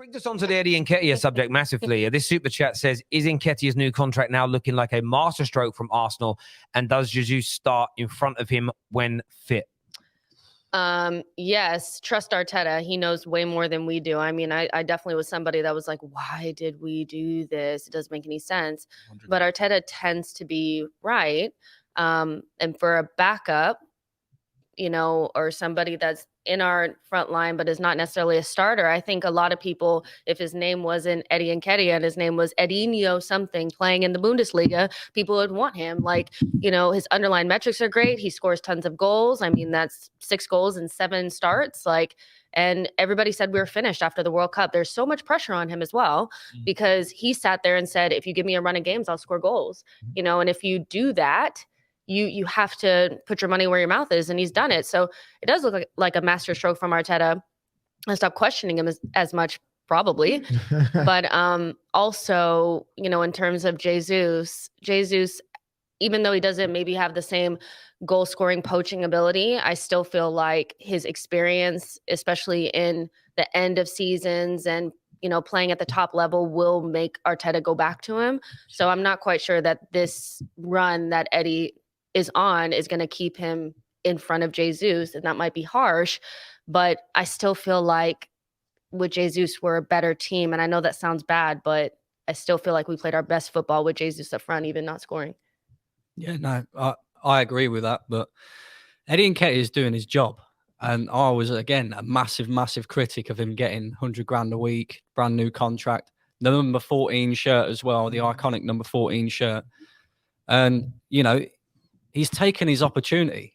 brings us on to the Eddie Nketiah subject massively. This super chat says, is Nketiah's new contract now looking like a masterstroke from Arsenal? And does Jesus start in front of him when fit? Yes, trust Arteta. He knows way more than we do. I mean, I definitely was somebody that was like, why did we do this? It doesn't make any sense. 100%. But Arteta tends to be right. And for a backup, or somebody that's in our front line, but is not necessarily a starter. I think a lot of people, if his name wasn't Eddie Nketiah and his name was Edinho something playing in the Bundesliga, people would want him. Like, his underlying metrics are great. He scores tons of goals. I mean, that's 6 goals in 7 starts. And everybody said we were finished after the World Cup. There's so much pressure on him as well, because he sat there and said, if you give me a run of games, I'll score goals. And if you do that, you have to put your money where your mouth is, and he's done it. So it does look like a master stroke from Arteta. I stop questioning him as much, probably. But also, in terms of Jesus, even though he doesn't maybe have the same goal-scoring poaching ability, I still feel like his experience, especially in the end of seasons and playing at the top level, will make Arteta go back to him. So I'm not quite sure that this run that Eddie is on is going to keep him in front of Jesus, and that might be harsh, but I still feel like with Jesus we're a better team. And I know that sounds bad, but I still feel like we played our best football with Jesus up front, even not scoring. Yeah, no, I agree with that, but Eddie Nketiah is doing his job. And I was, again, a massive critic of him getting 100 grand a week, brand new contract, the number 14 shirt as well, the iconic number 14 shirt. And, he's taken his opportunity.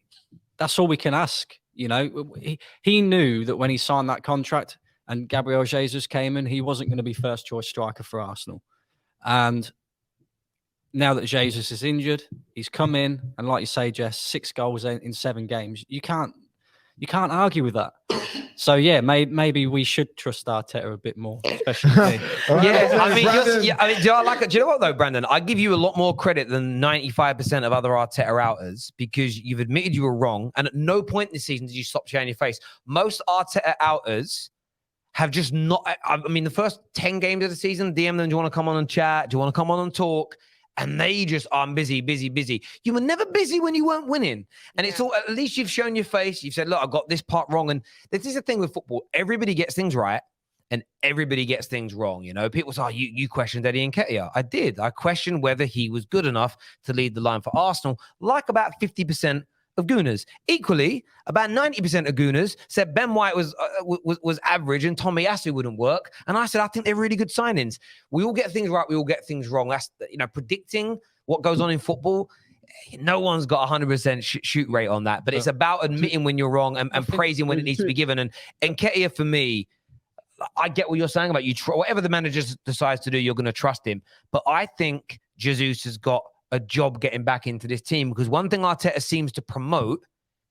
That's all we can ask. He knew that when he signed that contract and Gabriel Jesus came in, he wasn't going to be first choice striker for Arsenal. And now that Jesus is injured, he's come in, and like you say, Jess, 6 goals in 7 games. You can't argue with that. So yeah, maybe we should trust Arteta a bit more, especially me. Do you know what though, Brandon? I give you a lot more credit than 95% of other Arteta outers, because you've admitted you were wrong, and at no point in the season did you stop showing your face. Most Arteta outers have just not. I mean, the first 10 games of the season, DM them, do you want to come on and chat? Do you want to come on and talk? And they just, I'm busy. You were never busy when you weren't winning. And it's all, at least you've shown your face. You've said, look, I got this part wrong. And this is the thing with football. Everybody gets things right and everybody gets things wrong. People say, you questioned Eddie Nketiah. I did. I questioned whether he was good enough to lead the line for Arsenal, like about 50% of Gooners. Equally, about 90% of Gooners said Ben White was average and Tomiyasu wouldn't work. And I said, I think they're really good signings. We all get things right. We all get things wrong. That's, predicting what goes on in football. No one's got 100% shoot rate on that. But it's about admitting when you're wrong and praising when it needs to be given. And Nketiah, for me, I get what you're saying about whatever the manager decides to do, you're going to trust him. But I think Jesus has got a job getting back into this team, because one thing Arteta seems to promote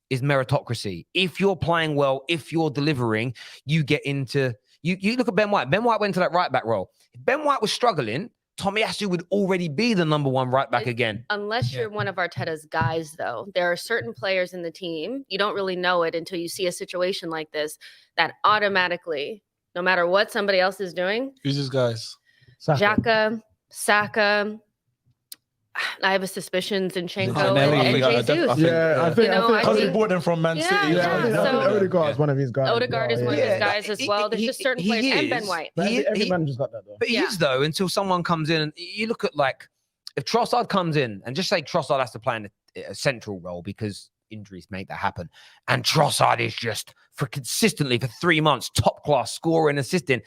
is meritocracy. If you're playing well, if you're delivering, you get into you look at Ben White. Ben White went to that right back role. If Ben White was struggling, Tomiyasu would already be the number 1 right back again. Unless you're one of Arteta's guys, though. There are certain players in the team, you don't really know it until you see a situation like this, that automatically, no matter what somebody else is doing. Who's these guys? Xhaka, Saka. I have a suspicion Zinchenko and Jesus. I think he bought them from Man City. I think Odegaard is one of his guys. Odegaard is one of his guys as well. There's just certain players, and Ben White. Every manager's got that, though. But he is, though, until someone comes in. And you look at, if Trossard comes in, and just say Trossard has to play in a central role because injuries make that happen. And Trossard is just, consistently for 3 months, top-class scoring, assisting.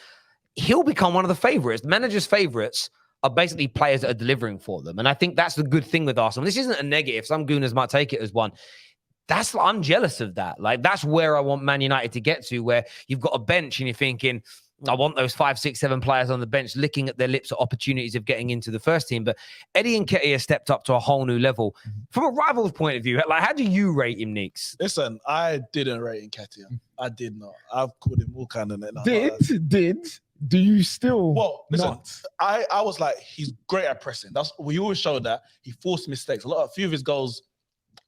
He'll become one of the favourites. The manager's favourites are basically players that are delivering for them. And I think that's the good thing with Arsenal. This isn't a negative. Some gooners might take it as one. I'm jealous of that. That's where I want Man United to get to, where you've got a bench and you're thinking, I want those 5, 6, 7 players on the bench licking at their lips at opportunities of getting into the first team. But Eddie Nketiah stepped up to a whole new level. From a rival's point of view, how do you rate him, Neeks? Listen, I didn't rate Nketiah. I did not. I've called him all kind of... Do you still? Well, listen, not? I was like, he's great at pressing. We always showed that. He forced mistakes. A few of his goals,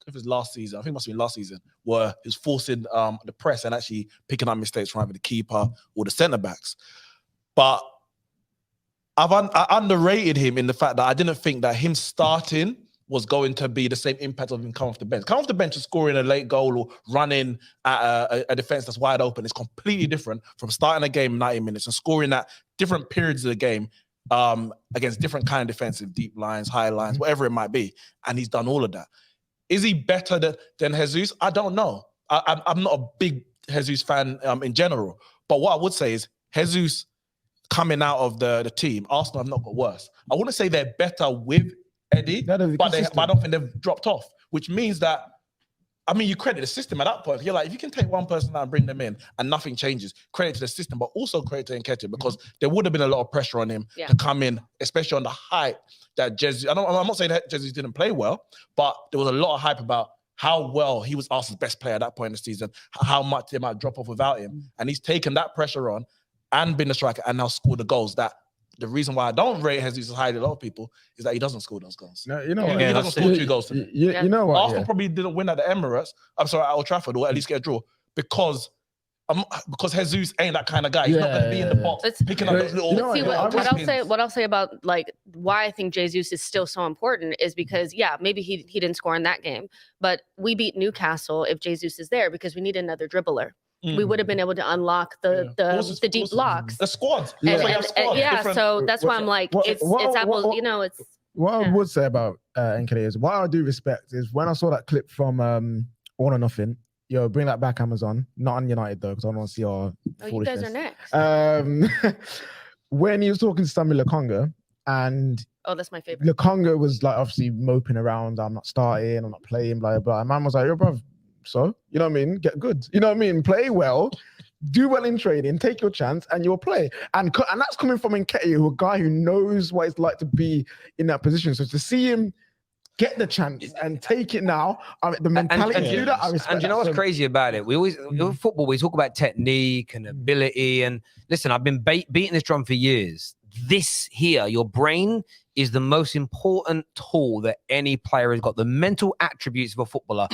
if it's last season, I think it must have been last season, were he was forcing the press and actually picking up mistakes from either the keeper or the centre backs. But I underrated him in the fact that I didn't think that him starting was going to be the same impact of him coming off the bench. Coming off the bench and scoring a late goal or running at a defense that's wide open is completely different from starting a game 90 minutes and scoring at different periods of the game against different kind of defensive, deep lines, high lines, whatever it might be. And he's done all of that. Is he better than Jesus? I don't know. I'm not a big Jesus fan in general. But what I would say is Jesus coming out of the team, Arsenal have not got worse. I wouldn't say they're better with Eddie, but I don't think they've dropped off, which means that, I mean, you credit the system at that point. You're like, if you can take one person out and bring them in and nothing changes, credit to the system, but also credit to Nketiah, because there would have been a lot of pressure on him to come in, especially on the hype that Jesus, I'm not saying that Jesus didn't play well, but there was a lot of hype about how well he was Arsenal's best player at that point in the season, how much they might drop off without him. And he's taken that pressure on and been a striker and now scored the goals that the reason why I don't rate Jesus as high as a lot of people is that he doesn't score those goals. No, you know what? He doesn't score 2 goals today. You know what? Arsenal probably didn't win at the Emirates. I'm sorry, at Old Trafford, or at least get a draw because Jesus ain't that kind of guy. He's not going to be in the box picking up those little. What I'll say about like why I think Jesus is still so important is because maybe he didn't score in that game, but we beat Newcastle if Jesus is there because we need another dribbler. We would have been able to unlock the deep blocks. The squads. So that's why I'm like, it's apples, you know, it's. What I would say about Nketiah is, what I do respect is when I saw that clip from All or Nothing, bring that back, Amazon, not on United though, because I don't want to see our foolishness. You guys are next. When he was talking to Sammy Lokonga, and that's my favorite. Lokonga was like obviously moping around, I'm not starting, I'm not playing, blah, blah, blah. And man was like, yo, bro, so, you know what I mean? Get good. You know what I mean? Play well, do well in training, take your chance, and you'll play. And that's coming from Nketiah, a guy who knows what it's like to be in that position. So to see him get the chance and take it now, the mentality to do that, I respect. And you know what's crazy about it? We always, with football, we talk about technique and ability. And listen, I've been beating this drum for years. This here, your brain is the most important tool that any player has got. The mental attributes of a footballer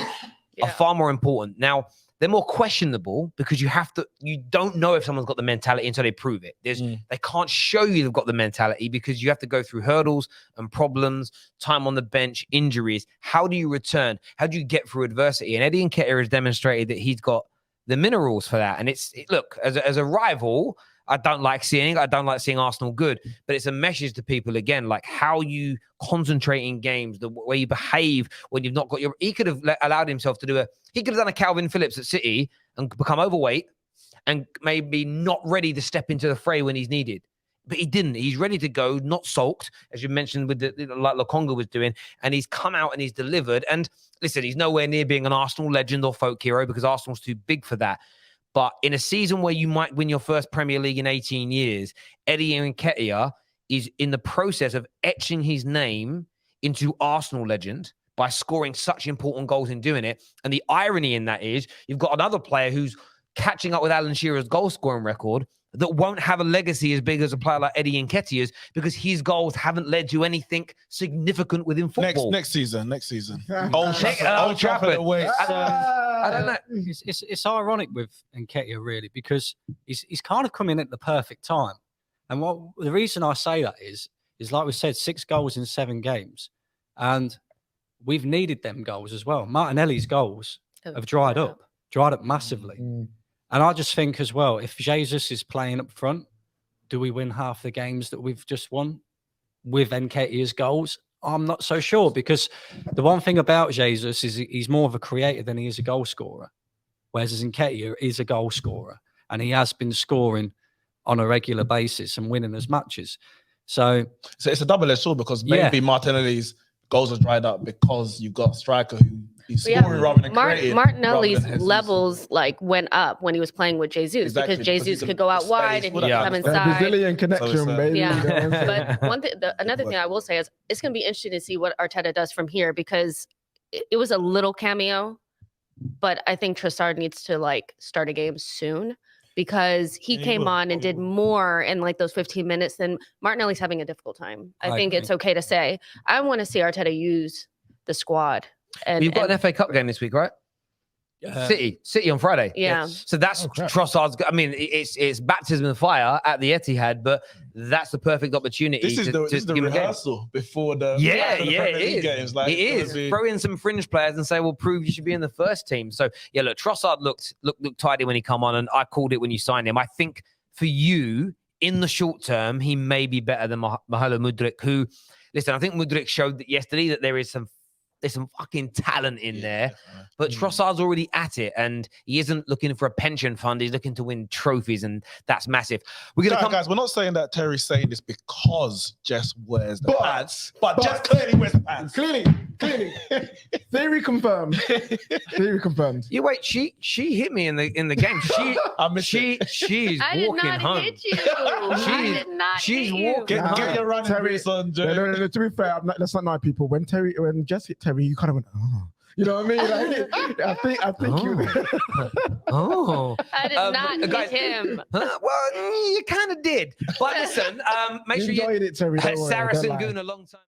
are far more important. Now, they're more questionable because you don't know if someone's got the mentality until they prove it. They can't show you they've got the mentality because you have to go through hurdles and problems, time on the bench, injuries. How do you return? How do you get through adversity? And Eddie Nketiah has demonstrated that he's got the minerals for that. And look, as a rival, I don't like seeing Arsenal good, but it's a message to people again, like how you concentrate in games, the way you behave when you've not got he could have allowed himself to he could have done a Calvin Phillips at City and become overweight and maybe not ready to step into the fray when he's needed. But he didn't. He's ready to go, not sulked, as you mentioned with like Lokonga was doing, and he's come out and he's delivered. And listen, he's nowhere near being an Arsenal legend or folk hero because Arsenal's too big for that. But in a season where you might win your first Premier League in 18 years, Eddie Nketiah is in the process of etching his name into Arsenal legend by scoring such important goals in doing it. And the irony in that is you've got another player who's catching up with Alan Shearer's goal-scoring record that won't have a legacy as big as a player like Eddie Nketiah's because his goals haven't led to anything significant within football. Next season. Old Trafford away. I don't know. It's ironic with Nketiah really because he's kind of come in at the perfect time. And the reason I say that is like we said, 6 goals in 7 games. And we've needed them goals as well. Martinelli's goals have dried up massively. And I just think as well, if Jesus is playing up front, do we win half the games that we've just won with Nketiah's goals? I'm not so sure because the one thing about Jesus is he's more of a creator than he is a goal scorer. Whereas Nketiah is a goal scorer and he has been scoring on a regular basis and winning his matches. So it's a double-edged sword because maybe Martinelli's goals are dried up because you've got a striker who's scoring rather than creating. Martinelli's levels went up when he was playing with Jesus because Jesus could go out wide and he could come inside. Brazilian connection, baby. Yeah. But another thing I will say is it's going to be interesting to see what Arteta does from here because it was a little cameo, but I think Trossard needs to start a game soon. Because he came on and did more in those 15 minutes than Martinelli's having a difficult time. I think it's okay to say. I want to see Arteta use the squad. And you've got an FA Cup game this week, right? City on Friday. Yeah. So that's crap. Trossard's. I mean, it's baptism of fire at the Etihad, but that's the perfect opportunity. This is the give him a game. rehearsal before the Yeah, the yeah, Premier League it is. games. Like, It is. Throw in some fringe players and say, "Well, prove you should be in the first team." So yeah, look, Trossard looked tidy when he come on, and I called it when you signed him. I think for you in the short term, he may be better than Mahalo Mudryk. Who, listen, I think Mudryk showed that yesterday that there's some fucking talent in there. But Trossard's already at it, and he isn't looking for a pension fund. He's looking to win trophies, and that's massive. We're gonna guys, we're not saying that Terry's saying this because Jess wears the pants, but Jess clearly wears the pants. Clearly. Theory confirmed. Theory confirmed. Yeah, wait. She hit me in the game. She's I walking did not home. hit you. I did not she's hit you. walking home. Get your running Terry- boots on, Jess. No, to be fair, let's not lie, people. When Jess hit Terry, you kind of went, oh. You know what I mean? Like, I think you. Oh. I did not guys- hit him. Well, you kind of did. But listen, make You sure you enjoyed it, Terry. Don't worry, Saracen don't lie. Goon a long time.